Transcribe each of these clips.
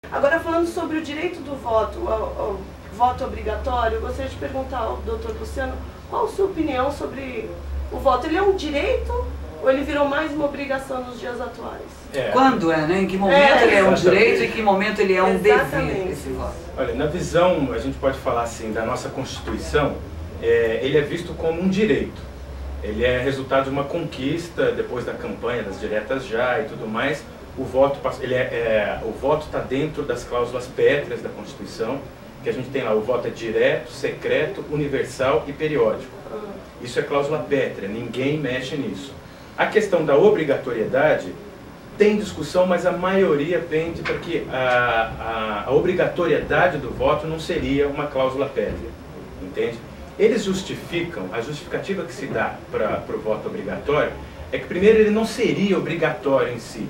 Agora, falando sobre o direito do voto, o voto obrigatório, eu gostaria de perguntar ao doutor Luciano qual a sua opinião sobre o voto. Ele é um direito ou ele virou mais uma obrigação nos dias atuais? Quando né? Em que momento ele é um direito e em que momento ele é um dever, esse voto? Olha, na visão, a gente pode falar assim, da nossa Constituição, ele é visto como um direito. Ele é resultado de uma conquista, depois da campanha das diretas já e tudo mais. O voto está dentro das cláusulas pétreas da Constituição, que a gente tem lá, o voto é direto, secreto, universal e periódico. Isso é cláusula pétrea, ninguém mexe nisso. A questão da obrigatoriedade tem discussão, mas a maioria pende para que a obrigatoriedade do voto não seria uma cláusula pétrea, entende? Eles justificam, a justificativa que se dá para o voto obrigatório é que primeiro ele não seria obrigatório em si,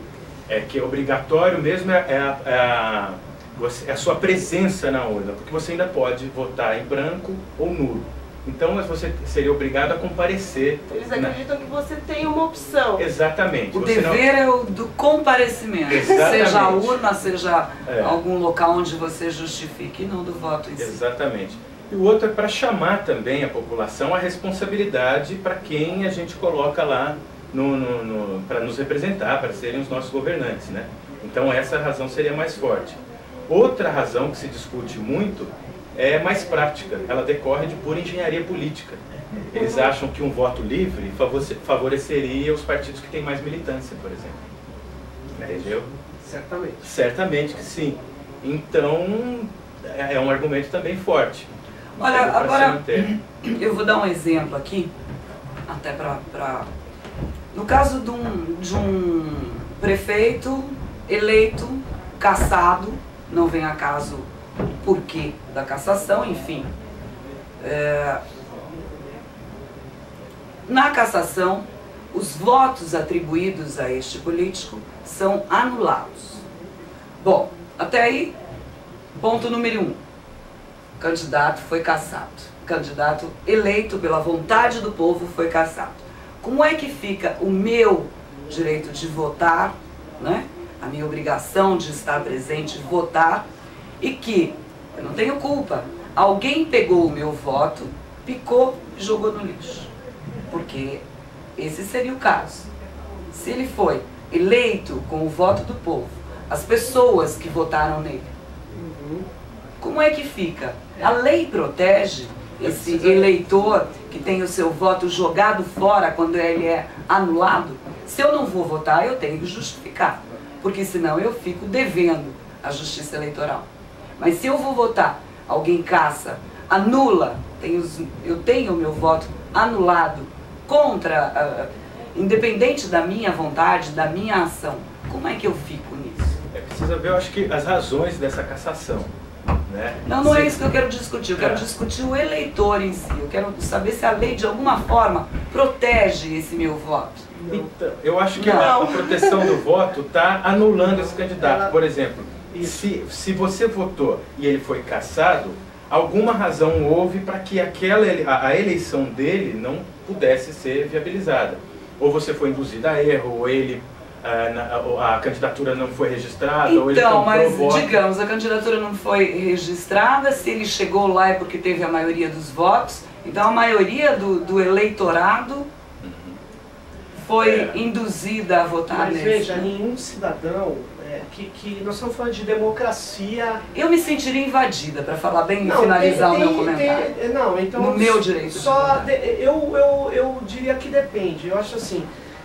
é que obrigatório mesmo é a sua presença na urna, porque você ainda pode votar em branco ou nulo. Então você seria obrigado a comparecer. Eles acreditam que você tem uma opção. Exatamente. O dever é o do comparecimento, Exatamente. Seja a urna, seja algum local onde você justifique, e não do voto em si. Exatamente. E o outro é para chamar também a população à responsabilidade para quem a gente coloca lá para nos representar, para serem os nossos governantes, né? Então essa razão seria mais forte. Outra razão que se discute muito é mais prática, ela decorre de pura engenharia política. Eles acham que um voto livre favoreceria os partidos que têm mais militância, por exemplo. Entendeu? Certamente. Certamente que sim. Então, é um argumento também forte. Olha, agora, eu vou dar um exemplo aqui, até no caso de um prefeito eleito, cassado, não vem a caso o porquê da cassação, enfim. Na cassação, os votos atribuídos a este político são anulados. Bom, até aí, ponto número 1. O candidato foi cassado. O candidato eleito pela vontade do povo foi cassado. Como é que fica o meu direito de votar, né? A minha obrigação de estar presente, votar, e que eu não tenho culpa. Alguém pegou o meu voto, picou e jogou no lixo. Porque esse seria o caso. Se ele foi eleito com o voto do povo, as pessoas que votaram nele, como é que fica? A lei protege esse eleitor que tem o seu voto jogado fora quando ele é anulado? Se eu não vou votar, eu tenho que justificar, porque senão eu fico devendo à justiça eleitoral. Mas se eu vou votar, alguém caça, anula, eu tenho o meu voto anulado independente da minha vontade, da minha ação, como é que eu fico nisso? Precisa ver, eu acho que as razões dessa cassação. Né? Não é isso que eu quero discutir, eu quero discutir o eleitor em si, eu quero saber se a lei de alguma forma protege esse meu voto. Então, eu acho que a proteção do voto está anulando esse candidato. Por exemplo, se você votou e ele foi cassado, alguma razão houve para que a eleição dele não pudesse ser viabilizada. Ou você foi induzido a erro, ou ele... a candidatura não foi registrada, ou ele comprou mas voto. Digamos, a candidatura não foi registrada, se ele chegou lá é porque teve a maioria dos votos, então a maioria do eleitorado foi induzida a votar nele. Mas veja, nenhum cidadão, que nós estamos falando de democracia... Eu me sentiria invadida, para falar bem e finalizar o meu comentário. Então, no meu direito de votar. Eu diria que depende, eu acho assim...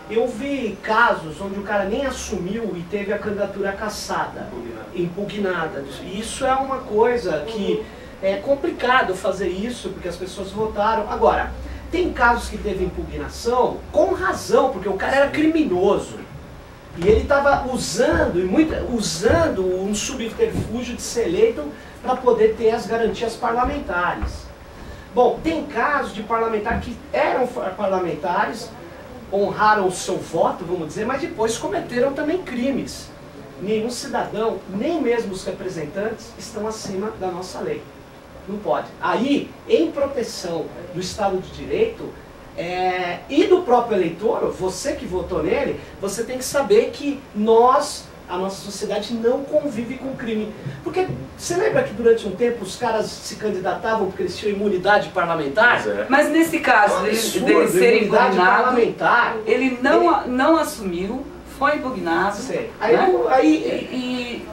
Eu vi casos onde o cara nem assumiu e teve a candidatura cassada, impugnada. E isso é uma coisa que é complicado fazer isso, porque as pessoas votaram. Agora, tem casos que teve impugnação com razão, porque o cara era criminoso. E ele estava usando um subterfúgio de ser eleito para poder ter as garantias parlamentares. Bom, tem casos de parlamentares que eram parlamentares, honraram o seu voto, vamos dizer, mas depois cometeram também crimes. Nenhum cidadão, nem mesmo os representantes, estão acima da nossa lei. Não pode. Aí, em proteção do Estado de Direito e do próprio eleitor, você que votou nele, você tem que saber que nós a nossa sociedade não convive com crime. Porque você lembra que durante um tempo os caras se candidatavam porque eles tinham imunidade parlamentar? Mas nesse caso dele ser imunidade impugnado, parlamentar, ele não assumiu, foi impugnado. Sei.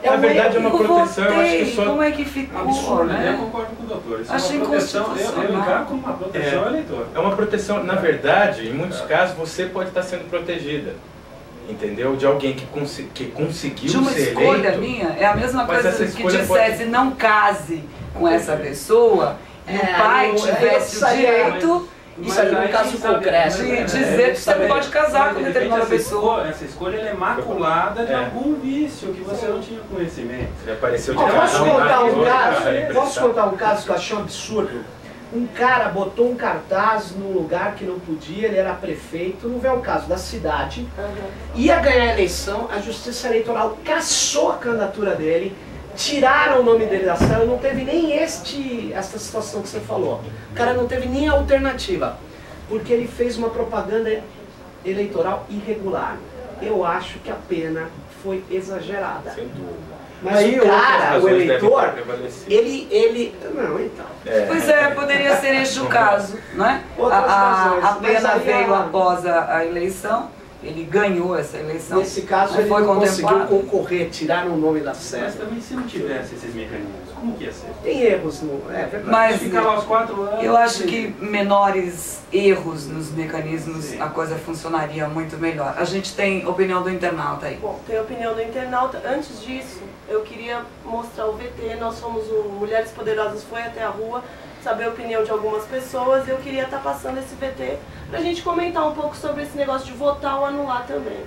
Na verdade é uma proteção, eu acho que só... Como é que ficou, absurdo, né? Eu concordo com o doutor. Isso Achei é uma proteção, inconstitucional. eu encaro como uma proteção ao eleitor. É uma proteção, na verdade, em muitos casos você pode estar sendo protegida. Entendeu? De alguém que conseguiu De uma ser escolha eleito. minha, é a mesma Mas coisa essa que escolha dissesse não case com essa pessoa e o pai tivesse o direito isso aí é um caso concreto. de dizer que você não pode casar com determinada pessoa. Essa escolha ela é maculada de algum vício que você não tinha conhecimento. Ele apareceu de Posso contar um caso que eu achei um absurdo? Um cara botou um cartaz num lugar que não podia, ele era prefeito, não vê o caso da cidade, ia ganhar a eleição, a Justiça Eleitoral cassou a candidatura dele, tiraram o nome dele da cela, não teve nem esta situação que você falou. O cara não teve nem alternativa, porque ele fez uma propaganda eleitoral irregular. Eu acho que a pena foi exagerada. Sem dúvida. Mas aí o cara, o eleitor, ele... Não, então. Pois é, poderia ser este o caso, não é? A pena veio após a eleição, ele ganhou essa eleição. Nesse caso ele foi não conseguiu contemplado. concorrer, tiraram o nome da cela. Mas também se não tivesse esses mecanismos, como que ia ser? Tem erros, é verdade. Mas Fica lá aos 4 anos. eu acho que menores erros nos mecanismos, Sim. a coisa funcionaria muito melhor. A gente tem opinião do internauta aí. Bom, tem a opinião do internauta. Antes disso, eu queria mostrar o VT. Nós fomos o Mulheres Poderosas foi até a rua, saber a opinião de algumas pessoas. Eu queria estar passando esse VT pra gente comentar um pouco sobre esse negócio de votar ou anular também.